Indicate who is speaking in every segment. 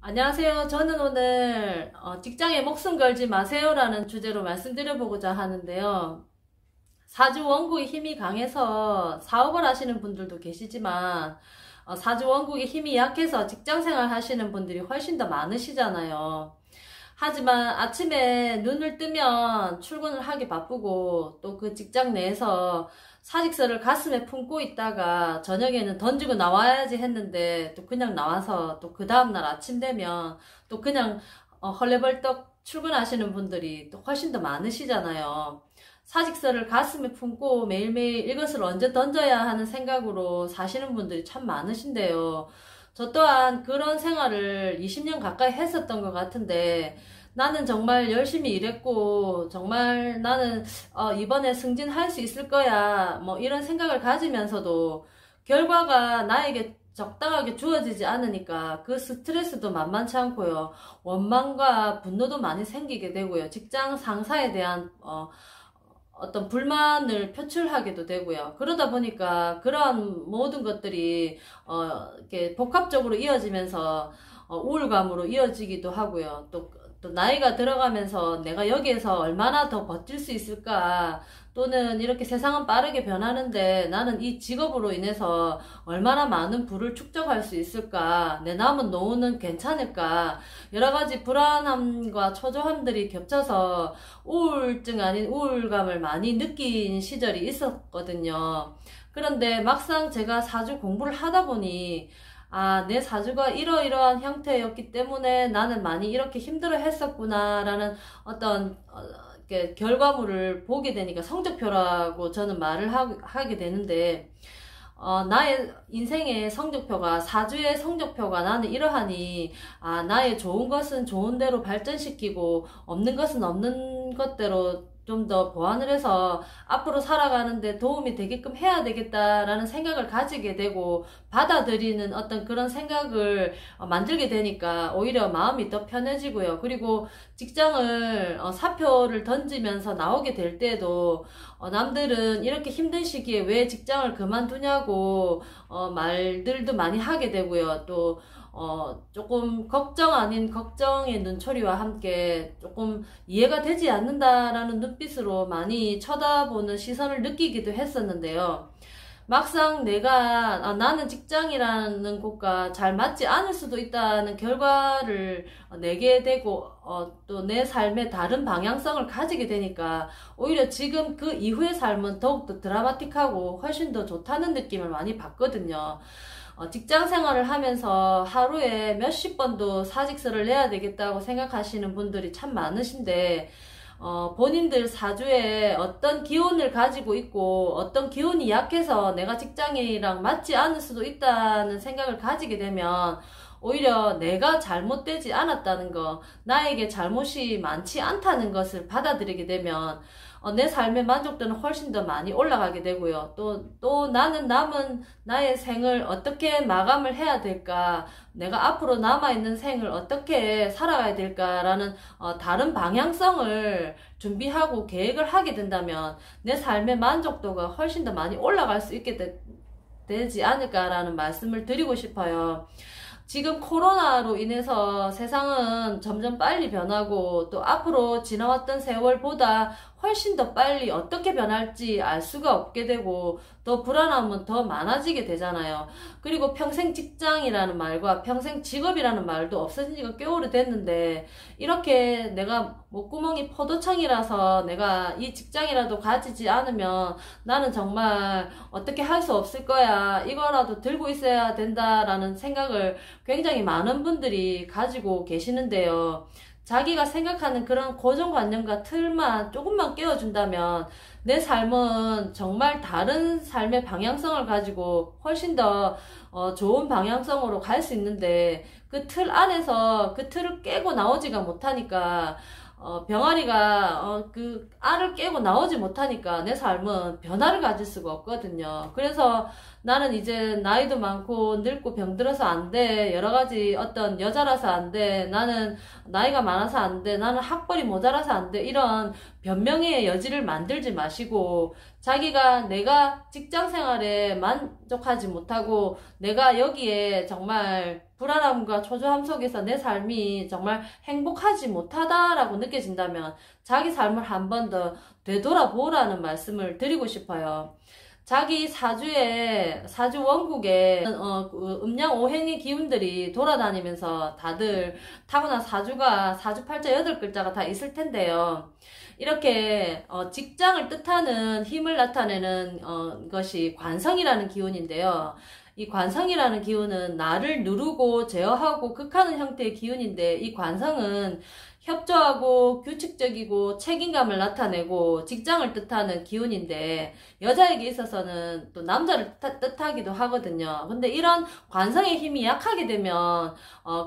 Speaker 1: 안녕하세요. 저는 오늘 직장에 목숨 걸지 마세요라는 주제로 말씀드려보고자 하는데요. 사주 원국의 힘이 강해서 사업을 하시는 분들도 계시지만 사주 원국의 힘이 약해서 직장생활 하시는 분들이 훨씬 더 많으시잖아요. 하지만 아침에 눈을 뜨면 출근을 하기 바쁘고 또 그 직장 내에서 사직서를 가슴에 품고 있다가 저녁에는 던지고 나와야지 했는데 또 그냥 나와서 또 그 다음날 아침 되면 또 그냥 헐레벌떡 출근하시는 분들이 또 훨씬 더 많으시잖아요. 사직서를 가슴에 품고 매일매일 이것을 언제 던져야 하는 생각으로 사시는 분들이 참 많으신데요. 저 또한 그런 생활을 20년 가까이 했었던 것 같은데 나는 정말 열심히 일했고 정말 나는 이번에 승진할 수 있을 거야 뭐 이런 생각을 가지면서도 결과가 나에게 적당하게 주어지지 않으니까 그 스트레스도 만만치 않고요. 원망과 분노도 많이 생기게 되고요. 직장 상사에 대한 어떤 불만을 표출하게도 되고요. 그러다 보니까 그런 모든 것들이 이렇게 복합적으로 이어지면서 우울감으로 이어지기도 하고요. 또 나이가 들어가면서 내가 여기에서 얼마나 더 버틸 수 있을까, 또는 이렇게 세상은 빠르게 변하는데 나는 이 직업으로 인해서 얼마나 많은 부를 축적할 수 있을까, 내 남은 노후는 괜찮을까, 여러 가지 불안함과 초조함들이 겹쳐서 우울증 아닌 우울감을 많이 느낀 시절이 있었거든요. 그런데 막상 제가 사주 공부를 하다 보니 내 사주가 이러이러한 형태였기 때문에 나는 많이 이렇게 힘들어 했었구나라는 어떤 이렇게 결과물을 보게 되니까, 성적표라고 저는 말을 하게 되는데, 나의 인생의 성적표가, 사주의 성적표가 나는 이러하니, 나의 좋은 것은 좋은 대로 발전시키고, 없는 것은 없는 것대로 좀 더 보완을 해서 앞으로 살아가는데 도움이 되게끔 해야 되겠다라는 생각을 가지게 되고 받아들이는 어떤 그런 생각을 만들게 되니까 오히려 마음이 더 편해지고요. 그리고 직장을 사표를 던지면서 나오게 될 때도 남들은 이렇게 힘든 시기에 왜 직장을 그만두냐고 말들도 많이 하게 되고요. 또 조금 걱정 아닌 걱정의 눈초리와 함께 조금 이해가 되지 않는다라는 눈빛으로 많이 쳐다보는 시선을 느끼기도 했었는데요. 막상 나는 직장이라는 곳과 잘 맞지 않을 수도 있다는 결과를 내게 되고, 또 내 삶의 다른 방향성을 가지게 되니까 오히려 지금 그 이후의 삶은 더욱더 드라마틱하고 훨씬 더 좋다는 느낌을 많이 받거든요. 직장 생활을 하면서 하루에 몇십 번도 사직서를 내야 되겠다고 생각하시는 분들이 참 많으신데, 본인들 사주에 어떤 기운을 가지고 있고 어떤 기운이 약해서 내가 직장이랑 맞지 않을 수도 있다는 생각을 가지게 되면 오히려 내가 잘못되지 않았다는 거, 나에게 잘못이 많지 않다는 것을 받아들이게 되면 내 삶의 만족도는 훨씬 더 많이 올라가게 되고요. 또 나는 남은 나의 생을 어떻게 마감을 해야 될까, 내가 앞으로 남아있는 생을 어떻게 살아가야 될까라는 다른 방향성을 준비하고 계획을 하게 된다면 내 삶의 만족도가 훨씬 더 많이 올라갈 수 있게 되지 않을까라는 말씀을 드리고 싶어요. 지금 코로나로 인해서 세상은 점점 빨리 변하고 또 앞으로 지나왔던 세월보다 훨씬 더 빨리 어떻게 변할지 알 수가 없게 되고 또 불안함은 더 많아지게 되잖아요. 그리고 평생 직장이라는 말과 평생 직업이라는 말도 없어진 지가 꽤 오래됐는데, 이렇게 내가 목구멍이 포도청이라서 내가 이 직장이라도 가지지 않으면 나는 정말 어떻게 할 수 없을 거야, 이거라도 들고 있어야 된다라는 생각을 굉장히 많은 분들이 가지고 계시는데요. 자기가 생각하는 그런 고정관념과 틀만 조금만 깨워준다면 내 삶은 정말 다른 삶의 방향성을 가지고 훨씬 더 좋은 방향성으로 갈 수 있는데, 그 틀 안에서 그 틀을 깨고 나오지가 못하니까, 병아리가 그 알을 깨고 나오지 못하니까 내 삶은 변화를 가질 수가 없거든요. 그래서 나는 이제 나이도 많고 늙고 병들어서 안 돼. 여러 가지 어떤 여자라서 안 돼. 나는 나이가 많아서 안 돼. 나는 학벌이 모자라서 안 돼. 이런 변명의 여지를 만들지 마시고 자기가 내가 직장 생활에 만족하지 못하고 내가 여기에 정말 불안함과 초조함 속에서 내 삶이 정말 행복하지 못하다라고 느껴진다면 자기 삶을 한 번 더 되돌아보라는 말씀을 드리고 싶어요. 자기 사주 원국에 음양 오행의 기운들이 돌아다니면서 다들 타고난 사주가 사주팔자 8글자가 다 있을 텐데요. 이렇게 직장을 뜻하는 힘을 나타내는 것이 관성이라는 기운인데요. 이 관성이라는 기운은 나를 누르고 제어하고 극하는 형태의 기운인데 이 관성은 협조하고 규칙적이고 책임감을 나타내고 직장을 뜻하는 기운인데 여자에게 있어서는 또 남자를 뜻하기도 하거든요. 근데 이런 관성의 힘이 약하게 되면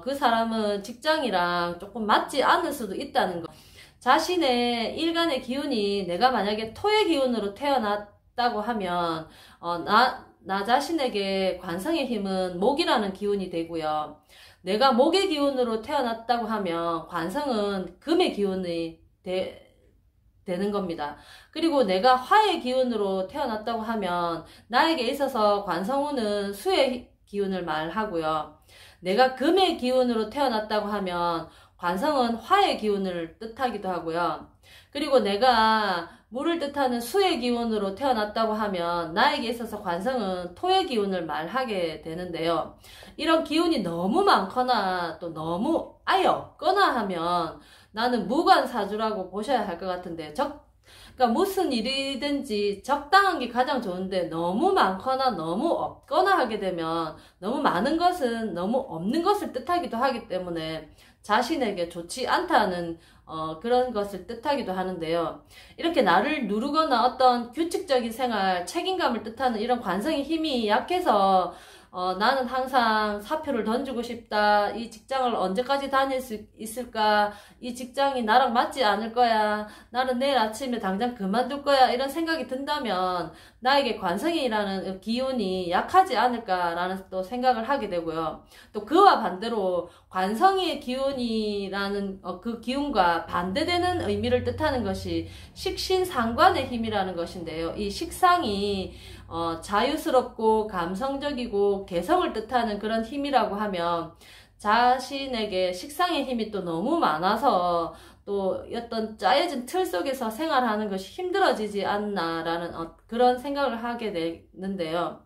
Speaker 1: 그 사람은 직장이랑 조금 맞지 않을 수도 있다는 거. 자신의 일간의 기운이 내가 만약에 토의 기운으로 태어났다고 하면 나 자신에게 관성의 힘은 목이라는 기운이 되고요. 내가 목의 기운으로 태어났다고 하면 관성은 금의 기운이 되는 겁니다. 그리고 내가 화의 기운으로 태어났다고 하면 나에게 있어서 관성우는 수의 기운을 말하고요. 내가 금의 기운으로 태어났다고 하면 관성은 화의 기운을 뜻하기도 하고요. 그리고 내가 물을 뜻하는 수의 기운으로 태어났다고 하면 나에게 있어서 관성은 토의 기운을 말하게 되는데요. 이런 기운이 너무 많거나 또 너무 아예 없거나 하면 나는 무관사주라고 보셔야 할 것 같은데 그러니까 무슨 일이든지 적당한 게 가장 좋은데 너무 많거나 너무 없거나 하게 되면 너무 많은 것은 너무 없는 것을 뜻하기도 하기 때문에 자신에게 좋지 않다는 그런 것을 뜻하기도 하는데요. 이렇게 나를 누르거나 어떤 규칙적인 생활, 책임감을 뜻하는 이런 관성의 힘이 약해서 나는 항상 사표를 던지고 싶다. 이 직장을 언제까지 다닐 수 있을까? 이 직장이 나랑 맞지 않을 거야. 나는 내일 아침에 당장 그만둘 거야. 이런 생각이 든다면 나에게 관성이라는 기운이 약하지 않을까라는 또 생각을 하게 되고요. 또 그와 반대로 관성의 기운이라는 그 기운과 반대되는 의미를 뜻하는 것이 식신상관의 힘이라는 것인데요. 이 식상이 자유스럽고 감성적이고 개성을 뜻하는 그런 힘이라고 하면 자신에게 식상의 힘이 또 너무 많아서 또 어떤 짜여진 틀 속에서 생활하는 것이 힘들어지지 않나라는 그런 생각을 하게 되는데요.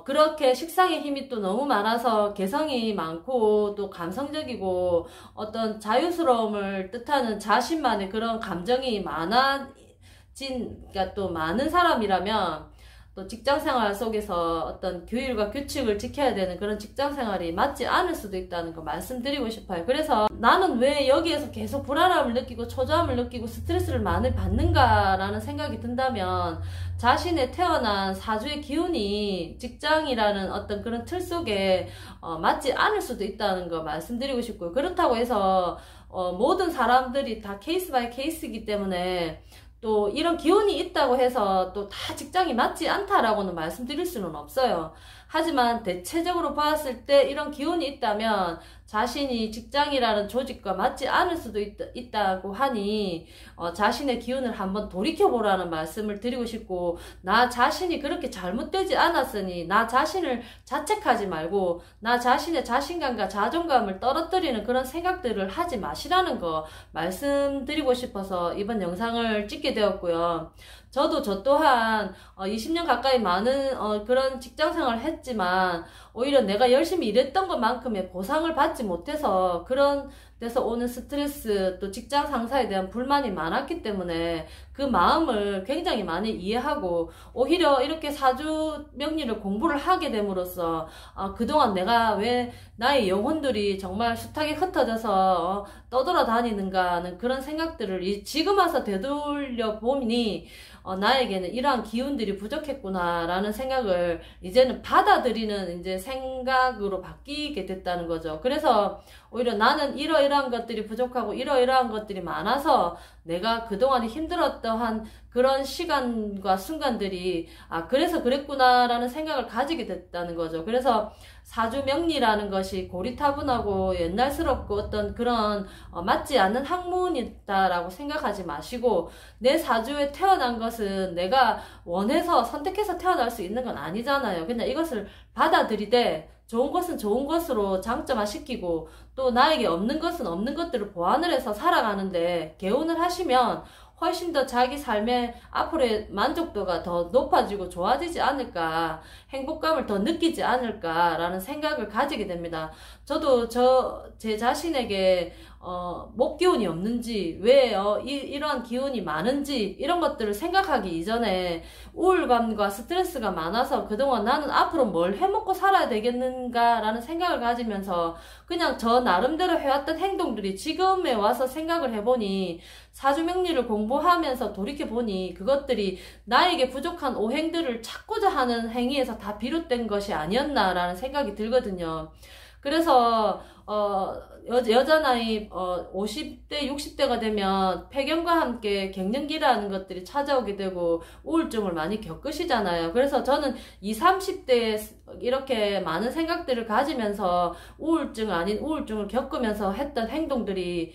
Speaker 1: 그렇게 식상의 힘이 또 너무 많아서 개성이 많고 또 감성적이고 어떤 자유스러움을 뜻하는 자신만의 그런 감정이 그러니까 또 많은 사람이라면 또 직장생활 속에서 어떤 규율과 규칙을 지켜야 되는 그런 직장생활이 맞지 않을 수도 있다는 거 말씀드리고 싶어요. 그래서 나는 왜 여기에서 계속 불안함을 느끼고 초조함을 느끼고 스트레스를 많이 받는가라는 생각이 든다면 자신의 태어난 사주의 기운이 직장이라는 어떤 그런 틀 속에 맞지 않을 수도 있다는 거 말씀드리고 싶고요. 그렇다고 해서 모든 사람들이 다 케이스 바이 케이스이기 때문에 또 이런 기운이 있다고 해서 또 다 직장이 맞지 않다라고는 말씀드릴 수는 없어요. 하지만 대체적으로 봤을 때 이런 기운이 있다면 자신이 직장이라는 조직과 맞지 않을 수도 있다고 하니 자신의 기운을 한번 돌이켜보라는 말씀을 드리고 싶고 나 자신이 그렇게 잘못되지 않았으니 나 자신을 자책하지 말고 나 자신의 자신감과 자존감을 떨어뜨리는 그런 생각들을 하지 마시라는 거 말씀드리고 싶어서 이번 영상을 찍게 되었고요. 저 또한 20년 가까이 많은 그런 직장생활을 했지만 오히려 내가 열심히 일했던 것만큼의 보상을 받지 못해서 그런 데서 오는 스트레스 또 직장 상사에 대한 불만이 많았기 때문에 그 마음을 굉장히 많이 이해하고 오히려 이렇게 사주 명리를 공부를 하게 됨으로써 그동안 내가 왜 나의 영혼들이 정말 숱하게 흩어져서 떠돌아다니는가 하는 그런 생각들을 지금 와서 되돌려 보니 나에게는 이러한 기운들이 부족했구나 라는 생각을 이제는 받아들이는 이제 생각으로 바뀌게 됐다는 거죠. 그래서 오히려 나는 이러이러한 이러이러한 것들이 부족하고 이러이러한 것들이 많아서 내가 그동안 힘들었던 그런 시간과 순간들이 그래서 그랬구나라는 생각을 가지게 됐다는 거죠. 그래서 사주명리라는 것이 고리타분하고 옛날스럽고 어떤 그런 맞지 않는 학문이다라고 생각하지 마시고, 내 사주에 태어난 것은 내가 원해서 선택해서 태어날 수 있는 건 아니잖아요. 그냥 이것을 받아들이되 좋은 것은 좋은 것으로 장점화시키고, 또 나에게 없는 것은 없는 것들을 보완을 해서 살아가는데 개운을 하시면 훨씬 더 자기 삶의 앞으로의 만족도가 더 높아지고 좋아지지 않을까, 행복감을 더 느끼지 않을까라는 생각을 가지게 됩니다. 저도 제 자신에게 목 기운이 없는지, 왜 이러한 기운이 많은지 이런 것들을 생각하기 이전에 우울감과 스트레스가 많아서 그동안 나는 앞으로 뭘 해먹고 살아야 되겠는가 라는 생각을 가지면서 그냥 저 나름대로 해왔던 행동들이 지금에 와서 생각을 해보니, 사주명리를 공부하면서 돌이켜보니 그것들이 나에게 부족한 오행들을 찾고자 하는 행위에서 다 비롯된 것이 아니었나라는 생각이 들거든요. 그래서 여자 나이 50대 60대가 되면 폐경과 함께 갱년기라는 것들이 찾아오게 되고 우울증을 많이 겪으시잖아요. 그래서 저는 20, 30대에 이렇게 많은 생각들을 가지면서 우울증 아닌 우울증을 겪으면서 했던 행동들이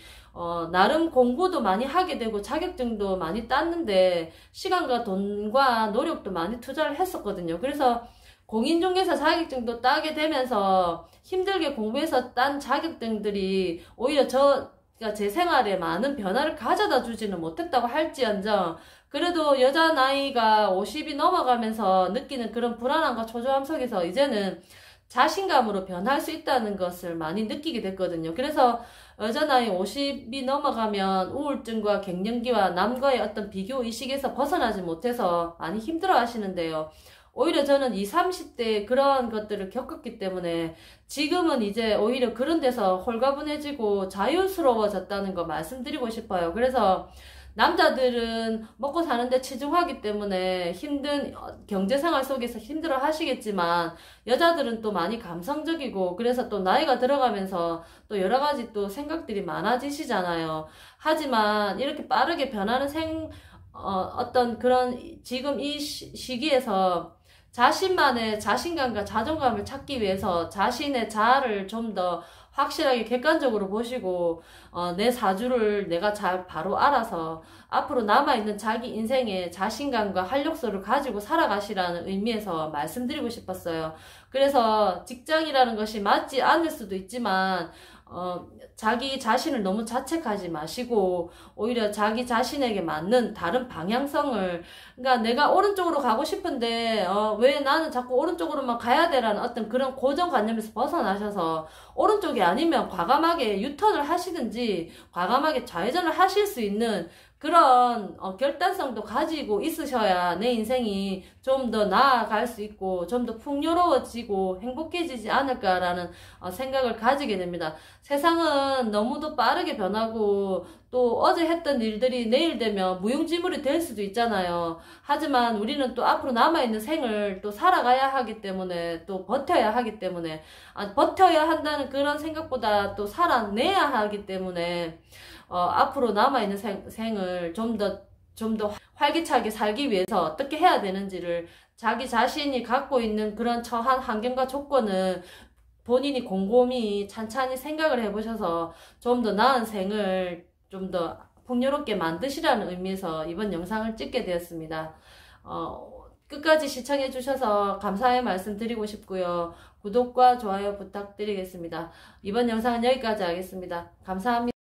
Speaker 1: 나름 공부도 많이 하게 되고 자격증도 많이 땄는데 시간과 돈과 노력도 많이 투자를 했었거든요. 그래서 공인중개사 자격증도 따게 되면서 힘들게 공부해서 딴 자격증들이 오히려 제 생활에 많은 변화를 가져다 주지는 못했다고 할지언정, 그래도 여자 나이가 50이 넘어가면서 느끼는 그런 불안함과 초조함 속에서 이제는 자신감으로 변할 수 있다는 것을 많이 느끼게 됐거든요. 그래서 여자 나이 50이 넘어가면 우울증과 갱년기와 남과의 어떤 비교 의식에서 벗어나지 못해서 많이 힘들어 하시는데요. 오히려 저는 20, 30대에 그런 것들을 겪었기 때문에 지금은 이제 오히려 그런 데서 홀가분해지고 자유스러워졌다는 거 말씀드리고 싶어요. 그래서 남자들은 먹고 사는데 치중하기 때문에 힘든 경제생활 속에서 힘들어 하시겠지만, 여자들은 또 많이 감성적이고 그래서 또 나이가 들어가면서 또 여러 가지 또 생각들이 많아지시잖아요. 하지만 이렇게 빠르게 변하는 어떤 그런 지금 이 시기에서 자신만의 자신감과 자존감을 찾기 위해서 자신의 자아를 좀 더 확실하게 객관적으로 보시고 내 사주를 내가 잘 바로 알아서 앞으로 남아있는 자기 인생에 자신감과 활력소를 가지고 살아가시라는 의미에서 말씀드리고 싶었어요. 그래서 직장이라는 것이 맞지 않을 수도 있지만 자기 자신을 너무 자책하지 마시고 오히려 자기 자신에게 맞는 다른 방향성을, 그러니까 내가 오른쪽으로 가고 싶은데 왜 나는 자꾸 오른쪽으로만 가야 되라는 어떤 그런 고정관념에서 벗어나셔서 오른쪽이 아니면 과감하게 유턴을 하시든지 과감하게 좌회전을 하실 수 있는 그런 결단성도 가지고 있으셔야 내 인생이 좀 더 나아갈 수 있고 좀 더 풍요로워지고 행복해지지 않을까라는 생각을 가지게 됩니다. 세상은 너무도 빠르게 변하고 또 어제 했던 일들이 내일 되면 무용지물이 될 수도 있잖아요. 하지만 우리는 또 앞으로 남아있는 생을 또 살아가야 하기 때문에, 또 버텨야 하기 때문에, 버텨야 한다는 그런 생각보다 또 살아내야 하기 때문에 앞으로 남아있는 생을 좀 더 활기차게 살기 위해서 어떻게 해야 되는지를 자기 자신이 갖고 있는 그런 처한 환경과 조건은 본인이 곰곰이 찬찬히 생각을 해보셔서 좀 더 나은 생을 좀 더 풍요롭게 만드시라는 의미에서 이번 영상을 찍게 되었습니다. 끝까지 시청해 주셔서 감사의 말씀 드리고 싶고요. 구독과 좋아요 부탁드리겠습니다. 이번 영상은 여기까지 하겠습니다. 감사합니다.